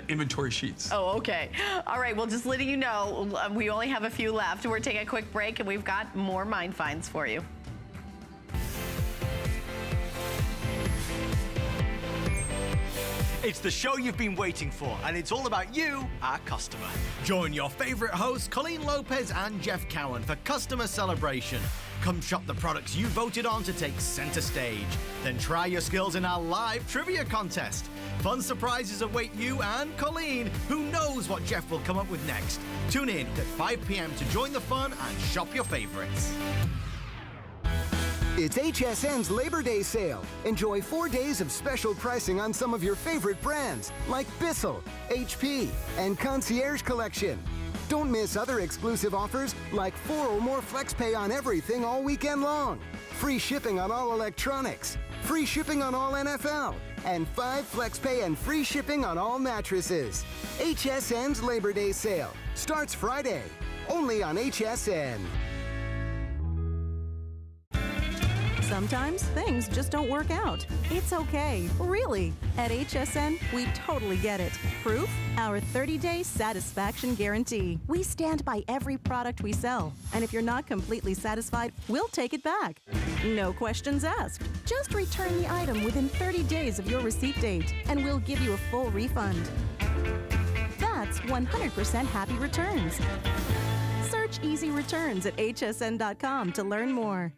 inventory sheets. Oh, okay. All right, well, just letting you know, we only have a few left. We're taking a quick break, and we've got more Mind Finds for you. It's the show you've been waiting for, and it's all about you, our customer. Join your favorite hosts, Colleen Lopez and Jeff Cowan, for Customer Celebration. Come shop the products you voted on to take center stage. Then try your skills in our live trivia contest. Fun surprises await you and Colleen. Who knows what Jeff will come up with next? Tune in at 5 p.m. to join the fun and shop your favorites. It's HSN's Labor Day sale. Enjoy 4 days of special pricing on some of your favorite brands like Bissell, HP, and Concierge Collection. Don't miss other exclusive offers like 4 or more FlexPay on everything all weekend long. Free shipping on all electronics. Free shipping on all NFL. And 5 FlexPay and free shipping on all mattresses. HSN's Labor Day sale starts Friday. Only on HSN. Sometimes things just don't work out. It's okay, really. At HSN, we totally get it. Proof? Our 30-day satisfaction guarantee. We stand by every product we sell. And if you're not completely satisfied, we'll take it back. No questions asked. Just return the item within 30 days of your receipt date, and we'll give you a full refund. That's 100% happy returns. Search Easy Returns at hsn.com to learn more.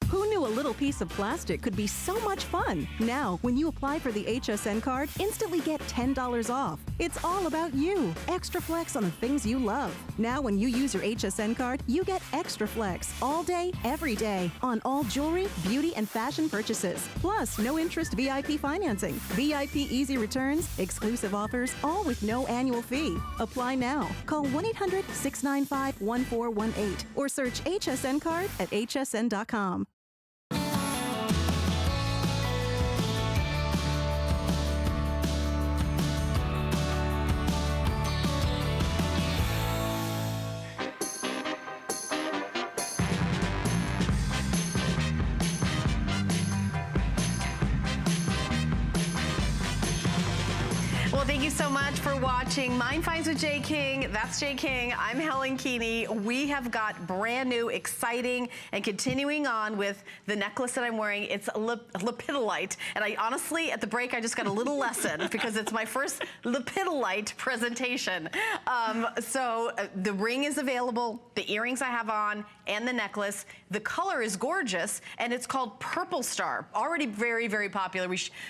Who knew a little piece of plastic could be so much fun? Now, when you apply for the HSN card, instantly get $10 off. It's all about you. Extra flex on the things you love. Now, when you use your HSN card, you get extra flex all day, every day on all jewelry, beauty, and fashion purchases. Plus, no interest VIP financing, VIP easy returns, exclusive offers, all with no annual fee. Apply now. Call 1-800-695-1418 or search HSN card at hsn.com. Well, Thank you so much for watching Mind Finds with Jay King. That's Jay King. I'm Helen Keeney. We have got brand new, exciting, and continuing on with the necklace that I'm wearing. It's lepidolite. And I honestly, at the break, I just got a little lesson because it's my first lepidolite presentation. The ring is available, the earrings I have on, and the necklace. The color is gorgeous, and it's called Purple Star. Already very, very popular.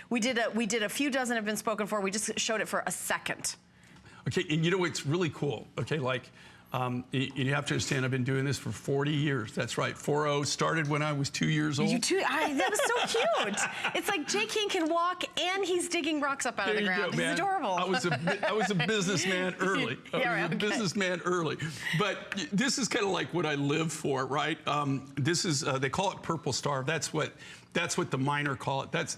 We did a few dozen have been spoken for. We just showed it for a second. Okay, and you know what's really cool? Okay, like, you have to understand, I've been doing this for 40 years. That's right, 40. Started when I was 2 years old. That was so cute. It's like Jay King can walk and he's digging rocks up out of the ground. He's adorable. I was a businessman early. Businessman early. But this is kind of like what I live for, right? This is, they call it Purple Star. That's what the miner call it. That's,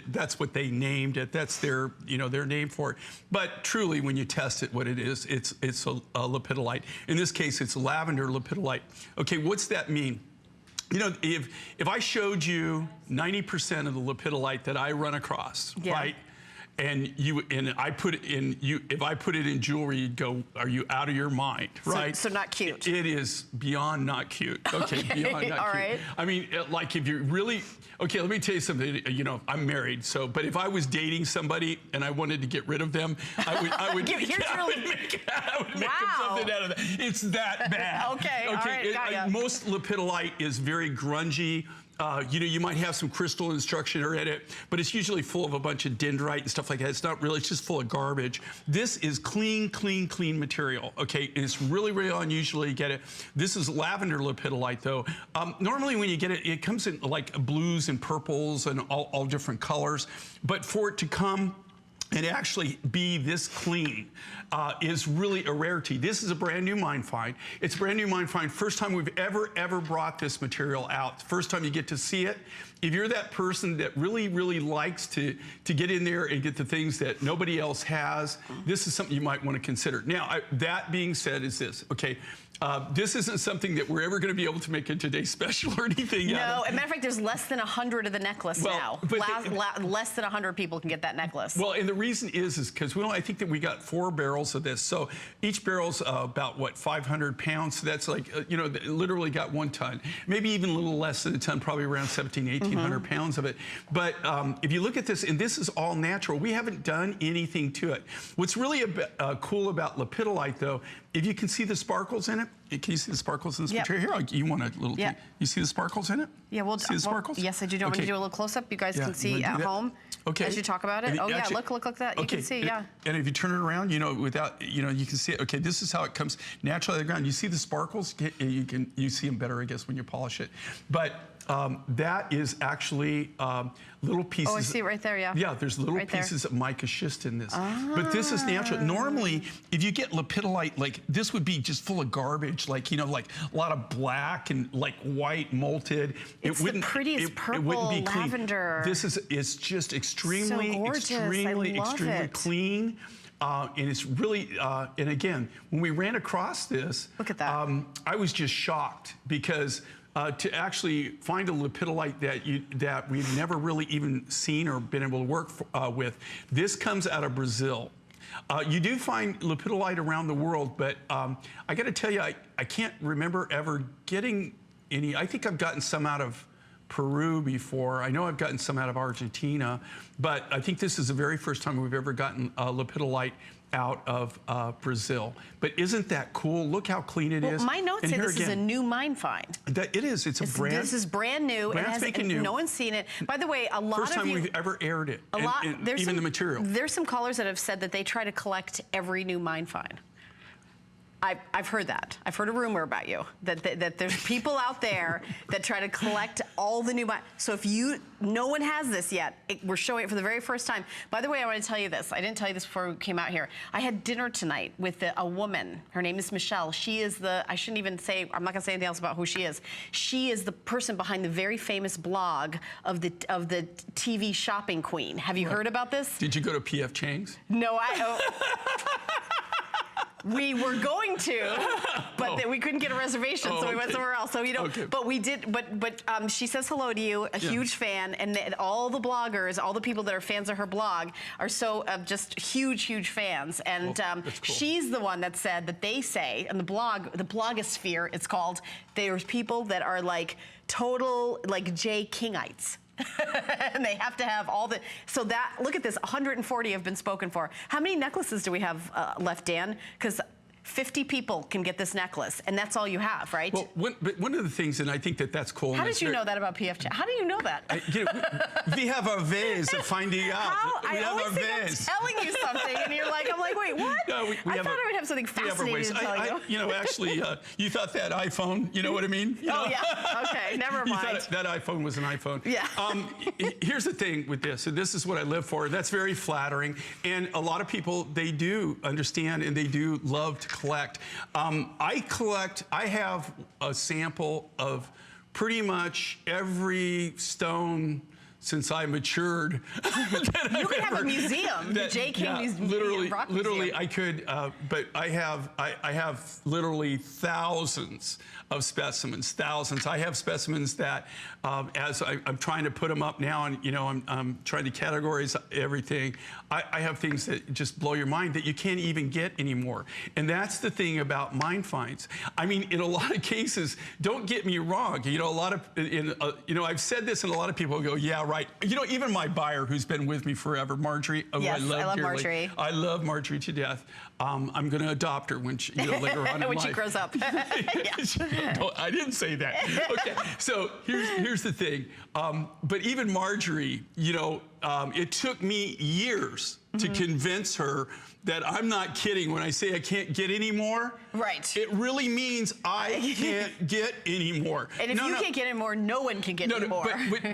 that's what they named it. That's their, their name for it. But truly, when you test it, what it is, it's a lepidolite. In this case, it's lavender lepidolite. Okay, what's that mean? If I showed you 90% of the lepidolite that I run across, right? And I put it in if I put it in jewelry, you'd go, "Are you out of your mind?" Right? So not cute. It is beyond not cute. Okay, beyond not all cute. right. I mean, like if you're really okay, let me tell you something. I'm married, but if I was dating somebody and I wanted to get rid of them, I would make them something out of that. It's that bad. Okay. All right. Got ya. Most lepidolite is very grungy. You might have some crystal structure in it, but it's usually full of a bunch of dendrite and stuff like that. It's not really, it's just full of garbage. This is clean material, okay? And it's really, really unusual you get it. This is lavender lepidolite, though. Normally when you get it, it comes in like blues and purples and all different colors. But for it to come and actually be this clean is really a rarity. This is a brand new mine find. It's a brand new mine find. First time we've ever brought this material out. First time you get to see it. If you're that person that really, really likes to get in there and get the things that nobody else has, this is something you might want to consider. Now, that being said is this, okay? This isn't something that we're ever going to be able to make a today's special or anything. No, as a matter of fact, there's less than 100 of the necklace now. Less than 100 people can get that necklace. Well, and the reason is because I think that we got 4 barrels of this. So each barrel's about, 500 pounds. So that's like, literally got 1 ton. Maybe even a little less than a ton, probably around 1,800 pounds of it. But if you look at this, and this is all natural, we haven't done anything to it. What's really cool about lepidolite, though, if you can see the sparkles in it, can you see the sparkles in this material? Here, you want a little, you see the sparkles in it? Yeah, we'll see the sparkles? Yes, I do. Do you want me to do a little close-up? You guys can see at home as you talk about it. Actually, look at that. You can see, And if you turn it around, without, you can see it. Okay, this is how it comes naturally out of the ground. You see the sparkles? You see them better, I guess, when you polish it. But that is actually little pieces. Oh, I see it right there, yeah. Yeah, there's little pieces of mica schist in this. But this is natural. Normally, if you get lepidolite, like this would be just full of garbage, like, like a lot of black and like white molted. It's the prettiest purple lavender. It's just extremely clean. And it's really, and again, when we ran across this, look at that. I was just shocked because to actually find a lepidolite that we've never really even seen or been able to work with. This comes out of Brazil. You do find lepidolite around the world, but I got to tell you, I can't remember ever getting any. I think I've gotten some out of Peru before. I know I've gotten some out of Argentina, but I think this is the very first time we've ever gotten lepidolite out of Brazil. But isn't that cool? Look how clean it is. My notes say this is a new mine find. It is. It's brand. This is brand new. New. No one's seen it. By the way, a lot first of you. First time we've ever aired it. Even the material. There's some callers that have said that they try to collect every new mine find. I've heard that. I've heard a rumor about you, that there's people out there that try to collect all the new, so if no one has this yet, we're showing it for the very first time. By the way, I want to tell you this. I didn't tell you this before we came out here. I had dinner tonight with a woman. Her name is Michelle. She is I shouldn't even say, I'm not going to say anything else about who she is. She is the person behind the very famous blog of the TV shopping queen. Have you heard about this? Did you go to P.F. Chang's? No, We were going to, but we couldn't get a reservation, so we went somewhere else. So but we did. But she says hello to you, a huge fan, and all the bloggers, all the people that are fans of her blog, are so just huge fans. And cool. she's the one that said that they say in the blogosphere, it's called. There's people that are like total like Jay Kingites. And they have to have all the, so that, look at this, 140 have been spoken for. How many necklaces do we have left, Dan? Because 50 people can get this necklace, and that's all you have, right? Well, but one of the things, and I think that's cool. How did you know that about PF Chang's? How do you know that? We have our ways of finding out. I always think I'm telling you something, and you're like, I'm like, wait, what? No, I thought I would have something fascinating to tell you. You know, actually, you thought that iPhone, you know what I mean? Oh, yeah. Okay, never mind. You thought that iPhone was an iPhone. Yeah. Here's the thing with this, and this is what I live for. That's very flattering, and a lot of people, they do understand, and they do love to collect. I have a sample of pretty much every stone since I matured. You could have a museum, the Jay King Museum. Literally, I could, but I have literally thousands of specimens, thousands. I have specimens that, as I'm trying to put them up now, and I'm trying to categorize everything. I have things that just blow your mind that you can't even get anymore. And that's the thing about mine finds. I mean, in a lot of cases, don't get me wrong. I've said this, and a lot of people go, yeah, right. Even my buyer, who's been with me forever, Marjorie. Yes, I love dearly. Marjorie. I love Marjorie to death. I'm going to adopt her when later on in when life. she grows up. No, I didn't say that. Okay, so here's the thing. But even Marjorie, it took me years to convince her that I'm not kidding when I say I can't get any more. Right. It really means I can't get any more. And if you can't get any more, no one can get any more.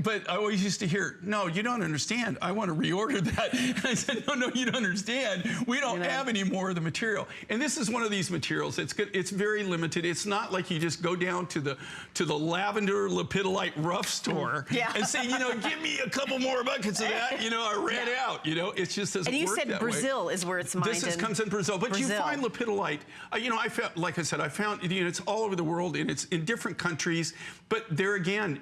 But I always used to hear, no, you don't understand. I want to reorder that. And I said, no, you don't understand. We don't have any more of the material. And this is one of these materials. It's good. It's very limited. It's not like you just go down to the lavender lepidolite rough store and say, give me a couple more buckets of that. I ran out. It just doesn't work that way. And you said Brazil is where it's mined. This comes in Brazil, but you find lepidolite. I found, like I said, it's all over the world, and it's in different countries. But there again,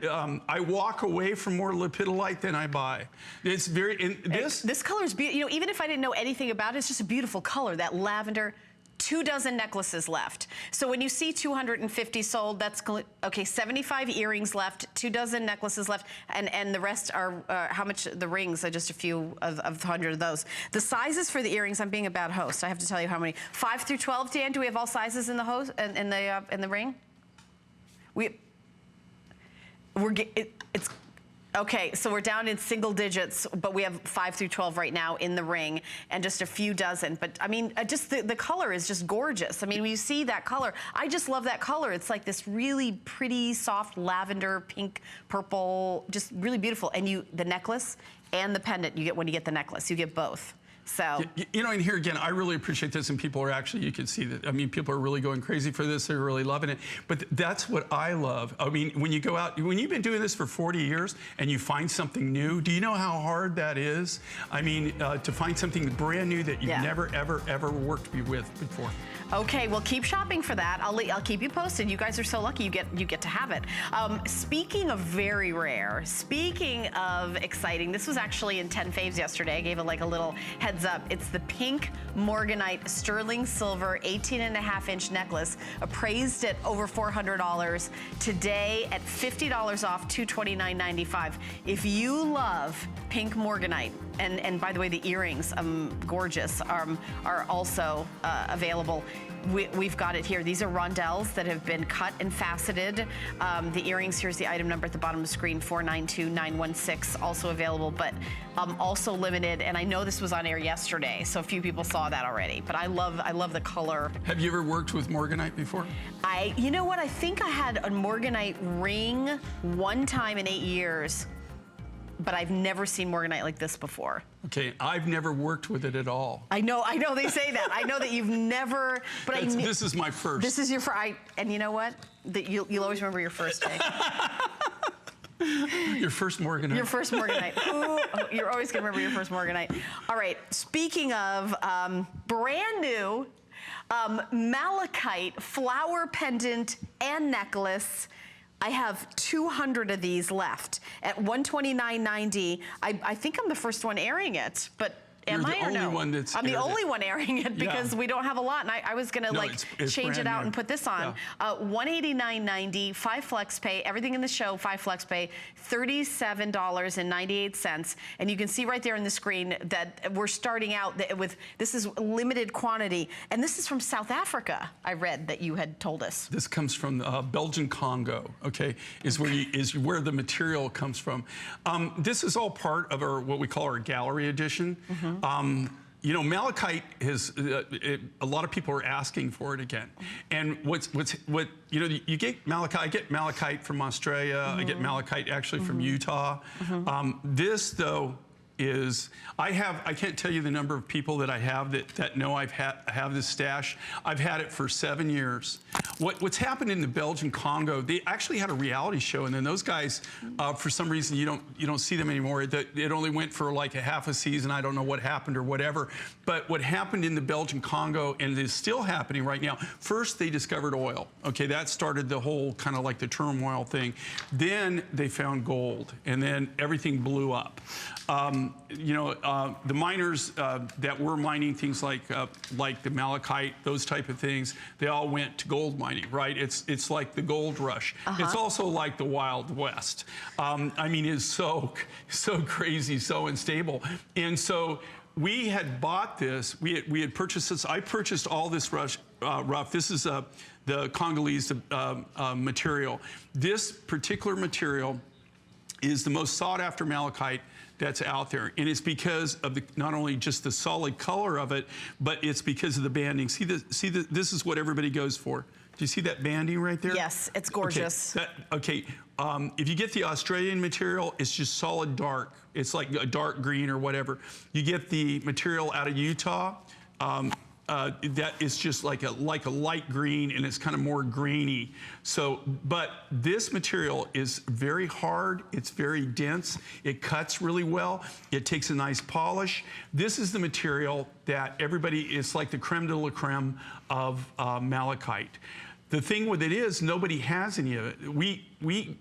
I walk away from more lepidolite than I buy. It's this color is beautiful. Even if I didn't know anything about it, it's just a beautiful color. That lavender. 2 dozen necklaces left. So when you see 250 sold, that's okay. 75 earrings left, 2 dozen necklaces left, and the rest are how much? The rings are just a few of 100 of those. The sizes for the earrings, I'm being a bad host. I have to tell you how many. 5 through 12. Dan, do we have all sizes in the host in the ring? It's. Okay, so we're down in single digits, but we have 5 through 12 right now in the ring, and just a few dozen. But I mean, just the color is just gorgeous. I mean, when you see that color, I just love that color. It's like this really pretty, soft lavender, pink, purple, just really beautiful. And the necklace and the pendant you get when you get the necklace. You get both. So and here again, I really appreciate this, and people are actually, you can see that. I mean, people are really going crazy for this. They're really loving it. But that's what I love. I mean, when you go out, when you've been doing this for 40 years and you find something new, do you know how hard that is? I mean, to find something brand new that you've never, ever worked with before. Okay, well, keep shopping for that. I'll keep you posted. You guys are so lucky you get to have it. Speaking of very rare, speaking of exciting, this was actually in 10 Faves yesterday. I gave it like a little heads up. It's the pink Morganite sterling silver 18.5-inch necklace, appraised at over $400. Today at $50 off, $229.95. If you love pink Morganite, and by the way, the earrings, gorgeous, are also available. We've got it here. These are rondelles that have been cut and faceted. The earrings, here's the item number at the bottom of the screen, 492916, also available, but also limited. And I know this was on air yesterday, so a few people saw that already. But I love the color. Have you ever worked with Morganite before? You know what? I think I had a Morganite ring one time in 8 years. But I've never seen Morganite like this before. Okay, I've never worked with it at all. I know they say that. I know that you've never, but this is my first. This is your first, and you know what? You'll always remember your first day. Your first Morganite. Your first Morganite. Ooh, you're always gonna remember your first Morganite. All right, speaking of brand new, Malachite flower pendant and necklace. I have 200 of these left at $129.90. I think I'm the first one airing it, but am You're I the or only no? one that's I'm the aired only it. one airing it because Yeah. we don't have a lot, and I was gonna No, like it's change it brand out new. and put this on. Yeah. $189.90, 5 flex pay, everything in the show, 5 flex pay, $37.98. And you can see right there on the screen that we're starting out with, this is limited quantity. And this is from South Africa, I read that you had told us. This comes from Belgian Congo, okay, is where the material comes from. This is all part of our, what we call our gallery edition. You know, malachite is, a lot of people are asking for it again. And what you know, you get malachite, I get malachite from Australia, I get malachite actually from Utah. This, though, is, I can't tell you the number of people that I have that know I have this stash. I've had it for 7 years. What's happened in the Belgian Congo, they actually had a reality show, and then those guys, for some reason, you don't see them anymore. It only went for like a half a season. I don't know what happened or whatever. But what happened in the Belgian Congo, and it is still happening right now, first they discovered oil. Okay, that started the whole kind of like the turmoil thing. Then they found gold, and then everything blew up. You know, the miners that were mining things like the malachite, those type of things, they all went to gold mining, right? It's like the gold rush. It's also like the Wild West. I mean, it's so crazy, so unstable. And so we had bought this. We had purchased this. I purchased all this rough. This is the Congolese material. This particular material is the most sought after malachite that's out there. And it's because of not only just the solid color of it, but it's because of the banding. This is what everybody goes for. Do you see that banding right there? Yes, it's gorgeous. Okay, if you get the Australian material, it's just solid dark. It's like a dark green or whatever. You get the material out of Utah, that is just like a light green, and it's kind of more grainy. So, but this material is very hard. It's very dense. It cuts really well. It takes a nice polish. This is the material that everybody, it's like the creme de la creme of malachite. The thing with it is nobody has any of it. We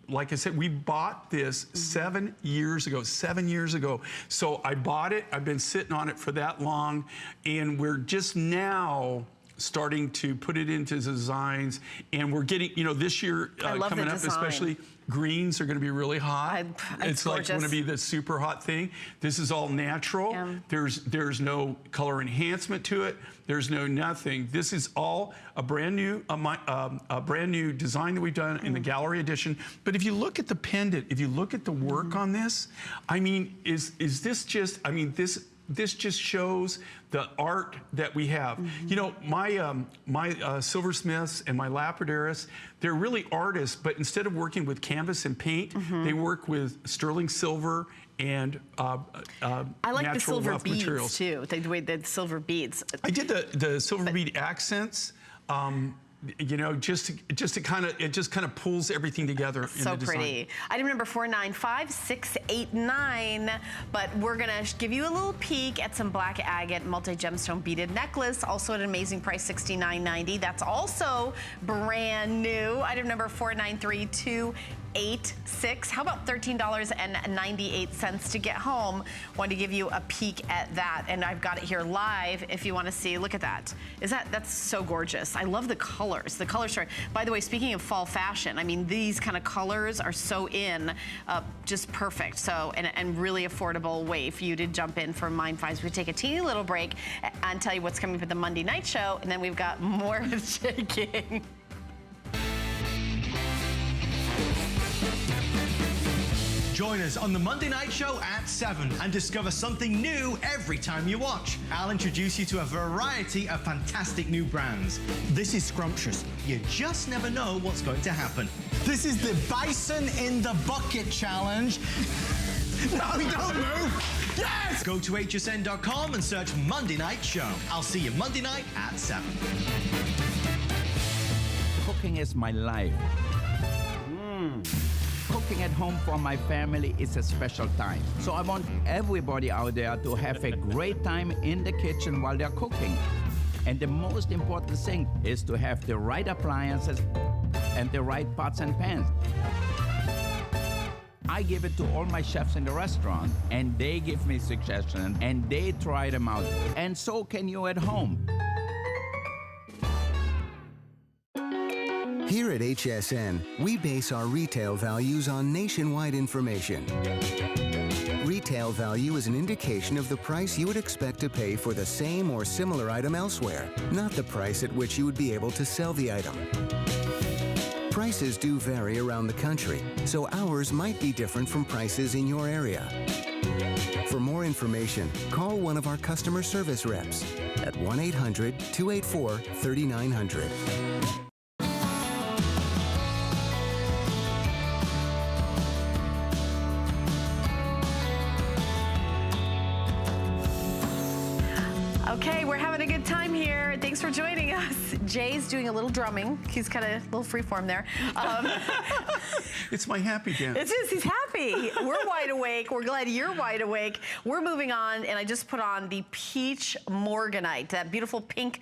like I said, we bought this 7 years ago, 7 years ago. So I bought it, I've been sitting on it for that long, and we're just now starting to put it into designs, and we're getting, you know, this year coming up, especially greens are going to be really hot. It's like going to be the super hot thing. This is all natural. Yeah. There's no color enhancement to it. There's no nothing. This is all a brand new design that we've done in the gallery edition. But if you look at the pendant, if you look at the work on this, I mean, is this just? I mean, this just shows the art that we have. You know, my silversmiths and my lapidarists, they're really artists, but instead of working with canvas and paint, they work with sterling silver and I like natural the silver rough beads materials. too. The way the silver beads. I did the silver bead accents. You know, just kind of pulls everything together. In So the design. pretty. Item number 495689. But we're gonna give you a little peek at some black agate multi-gemstone beaded necklace, also at an amazing price, $69.90. That's also brand new. Item number 493286. How about $13.98 to get home? Wanted to give you a peek at that, and I've got it here live if you want to see. Look at that. That's so gorgeous. I love the colors. The color story. By the way, speaking of fall fashion, I mean, these kind of colors are so in, just perfect. So, and really affordable way for you to jump in for Mind Finds. We take a teeny little break and tell you what's coming for the Monday night show, and then we've got more with Jay King. Join us on the Monday Night Show at 7 and discover something new every time you watch. I'll introduce you to a variety of fantastic new brands. This is scrumptious. You just never know what's going to happen. This is the Bison in the Bucket Challenge. No, don't move. Yes! Go to hsn.com and search Monday Night Show. I'll see you Monday night at 7. Cooking is my life. Cooking at home for my family is a special time. So I want everybody out there to have a great time in the kitchen while they're cooking. And the most important thing is to have the right appliances and the right pots and pans. I give it to all my chefs in the restaurant, and they give me suggestions, and they try them out. And so can you at home. Here at HSN, we base our retail values on nationwide information. Retail value is an indication of the price you would expect to pay for the same or similar item elsewhere, not the price at which you would be able to sell the item. Prices do vary around the country, so ours might be different from prices in your area. For more information, call one of our customer service reps at 1-800-284-3900. Okay, we're having a good time here. Thanks for joining us. Jay's doing a little drumming. He's kind of a little freeform there. It's my happy dance. It is, he's happy. We're wide awake. We're glad you're wide awake. We're moving on, and I just put on the peach morganite, that beautiful pink,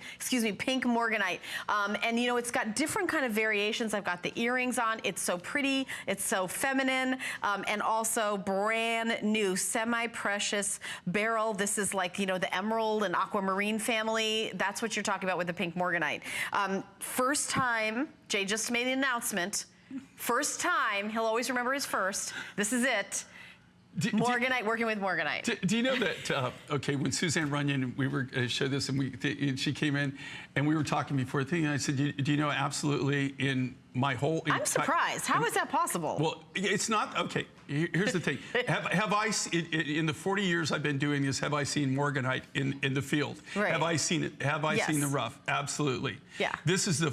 pink morganite. And you know, it's got different kind of variations. I've got the earrings on. It's so pretty. It's so feminine. And also brand new, semi-precious beryl. This is like, you know, the emerald and aquamarine family. That's what you're talking about with the pink morganite. First time, Jay just made the announcement. First time, he'll always remember his first. This is it. Morganite, working with morganite. Do you know that, okay, when Suzanne Runyon, we were showed this and she came in and we were talking before the thing, and I said, do you know absolutely in my whole... I'm surprised. How is that possible? Well, it's not, okay, here's the thing. Have I, in the 40 years I've been doing this, have I seen morganite in the field? Right. Have I seen it? Have I seen the rough? Absolutely. Yeah. This is the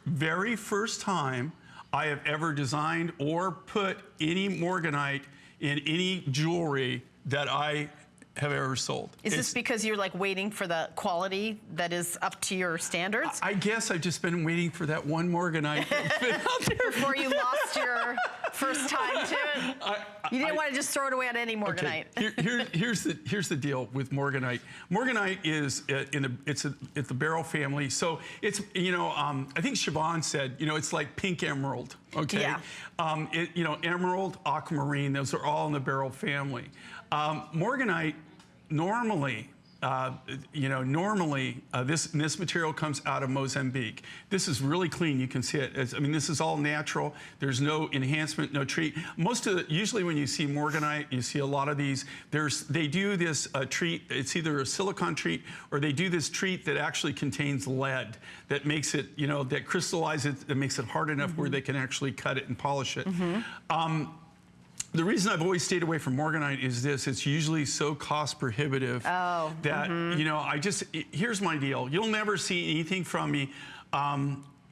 very first time I have ever designed or put any morganite in any jewelry that I have ever sold. Is this because you're like waiting for the quality that is up to your standards? I guess I've just been waiting for that one morganite that's been out there. Before you lost your first time to it? You didn't want to just throw it away on any morganite. Okay. Here's the deal with morganite. Morganite is it's the beryl family. So it's, you know, I think Siobhan said, you know, it's like pink emerald. Okay. Yeah. You know, emerald, aquamarine, those are all in the beryl family. Morganite, normally, this material comes out of Mozambique. This is really clean. You can see it. I mean, this is all natural. There's no enhancement, no treat. Usually when you see morganite, you see a lot of these. They do this treat. It's either a silicone treat or they do this treat that actually contains lead that makes it, you know, that crystallizes it, that makes it hard enough where they can actually cut it and polish it. The reason I've always stayed away from morganite is this: it's usually so cost prohibitive that, you know, here's my deal. You'll never see anything from me,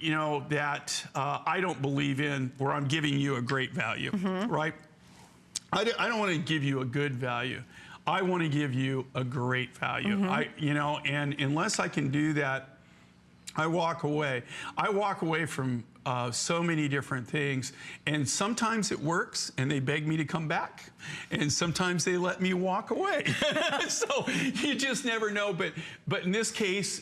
you know, that I don't believe in, where I'm giving you a great value, right? I don't want to give you a good value. I want to give you a great value. You know, and unless I can do that, I walk away. I walk away from so many different things, and sometimes it works and they beg me to come back, and sometimes they let me walk away. So you just never know. But in this case,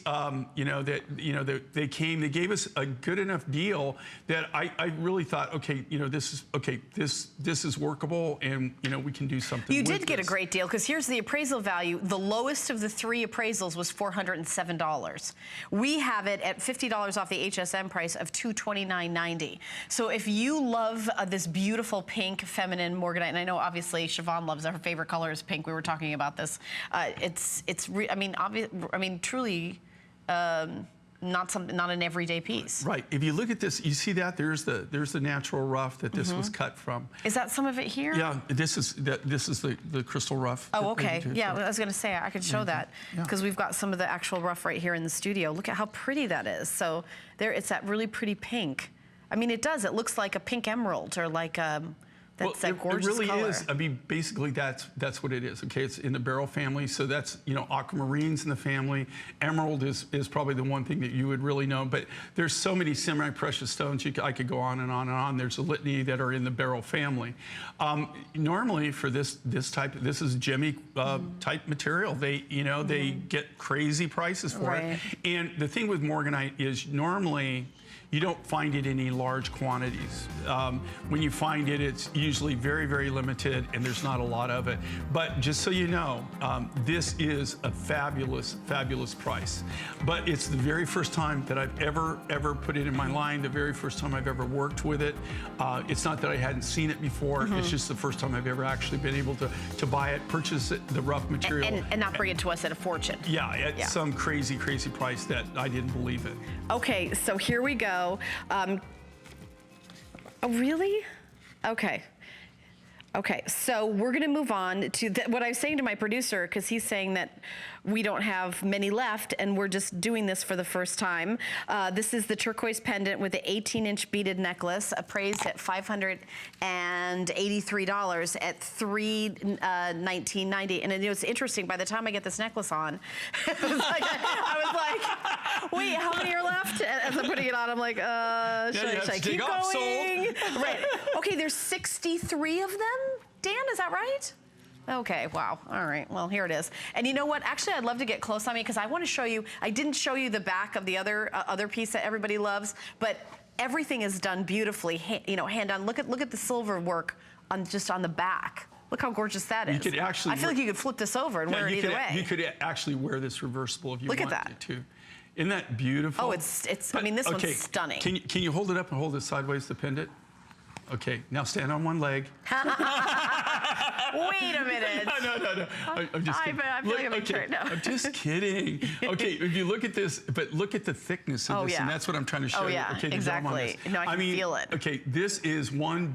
you know, they gave us a good enough deal that I really thought, okay, you know, this is workable, and you know, we can do something. You did get a great deal, because here's the appraisal value. The lowest of the 3 appraisals was $407. We have it at $50 off the HSN price of $229.90. So if you love this beautiful pink feminine morganite, and I know obviously Siobhan loves it, her favorite color is pink. We were talking about this. Truly not an everyday piece. Right. If you look at this, you see that there's the natural rough that this was cut from. Is that some of it here? Yeah. This is the crystal rough. Oh, okay. Yeah, I was going to say I could show that, because we've got some of the actual rough right here in the studio. Look at how pretty that is. So there, it's that really pretty pink. I mean, it does. It looks like a pink emerald, or like That's that gorgeous It really color. is. I mean, basically, that's what it is. Okay, it's in the beryl family, so that's, you know, aquamarine's in the family. Emerald is probably the one thing that you would really know. But there's so many semi-precious stones. I could go on and on and on. There's a litany that are in the beryl family. Normally, for this type, this is gemmy type material. They get crazy prices for Right. it. And the thing with morganite is normally you don't find it in any large quantities. When you find it, it's usually very, very limited, and there's not a lot of it. But just so you know, this is a fabulous, fabulous price. But it's the very first time that I've ever put it in my line, the very first time I've ever worked with it. It's not that I hadn't seen it before, it's just the first time I've ever actually been able to buy it, purchase it, the rough material. And not bring it to us at a fortune. Yeah, at some crazy, crazy price that I didn't believe it. Okay, so here we go. Oh, really? Okay. Okay, so we're gonna move on to what I was saying to my producer, because he's saying that we don't have many left and we're just doing this for the first time. This is the turquoise pendant with the 18-inch beaded necklace, appraised at $583 at $319.90. And it was interesting, by the time I get this necklace on, it was like, I was like, wait, how many are left? As I'm putting it on, I'm like, should I keep going? Right. Okay, there's 63 of them? Dan, is that right? Okay, wow. All right, well, here it is. And you know what? Actually, I'd love to get close on me because I want to show you, I didn't show you the back of the other piece that everybody loves, but everything is done beautifully, hand on. Look at the silver work just on the back. Look how gorgeous that is. You could actually I feel like you could flip this over and wear it either way. You could actually wear this reversible if you Look at wanted that. to. Isn't that beautiful? Oh, it's I mean, this one's stunning. Can you hold it up and hold it sideways to pin it? Okay, now stand on one leg. Wait a minute. No. I'm just kidding. I feel like I'm being tricked now. I'm just kidding. Okay, if you look at this, but look at the thickness of this, and that's what I'm trying to show you. Yeah, Okay, exactly. No, I can feel it. Okay, this is one